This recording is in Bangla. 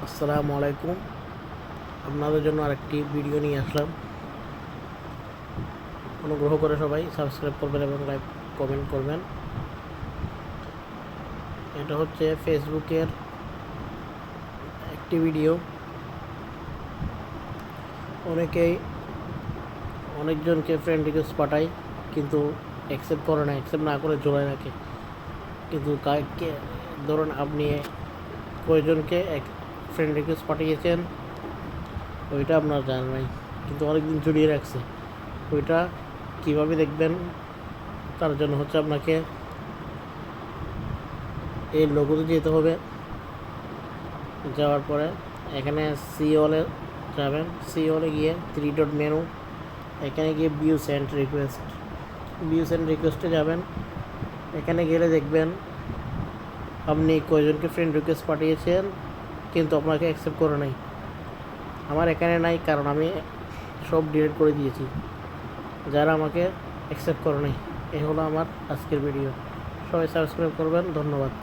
আসসালামু আলাইকুম। আপনাদের জন্য আরেকটি ভিডিও নিয়ে আসলাম। অনুগ্রহ করে সবাই সাবস্ক্রাইব করবেন এবং লাইক কমেন্ট করবেন। এটা হচ্ছে ফেসবুকের একটি ভিডিও। অনেকজনকে ফ্রেন্ড রিকোয়েস্ট পাঠায়, কিন্তু অ্যাকসেপ্ট করে না, অ্যাকসেপ্ট না করে ঝোলায় রাখে। কিন্তু ধরুন আপনি কয়জনকে ফ্রেন্ড রিকোয়েস্ট পাঠিয়েছেন ওইটা আপনার জানা নাই, কিন্তু অনেকদিন ঝুলিয়ে রাখছে। ওইটা কীভাবে দেখবেন, তার জন্য হচ্ছে আপনাকে এই লোগোতে যেতে হবে। যাওয়ার পরে এখানে সি অলে যাবেন। সি অলে গিয়ে 3 ডট মেনু, এখানে গিয়ে ভিউ সেন্ড রিকোয়েস্টে যাবেন। এখানে গেলে দেখবেন আপনি কয়জনকে ফ্রেন্ড রিকোয়েস্ট পাঠিয়েছেন কিন্তু আপনাকে অ্যাকসেপ্ট করে নাই। আমার এখানে নাই, কারণ আমি সব ডিলিট করে দিয়েছি যারা আমাকে অ্যাকসেপ্ট করে নাই। এই হলো আমার আজকের ভিডিও। সবাই সাবস্ক্রাইব করবেন। ধন্যবাদ।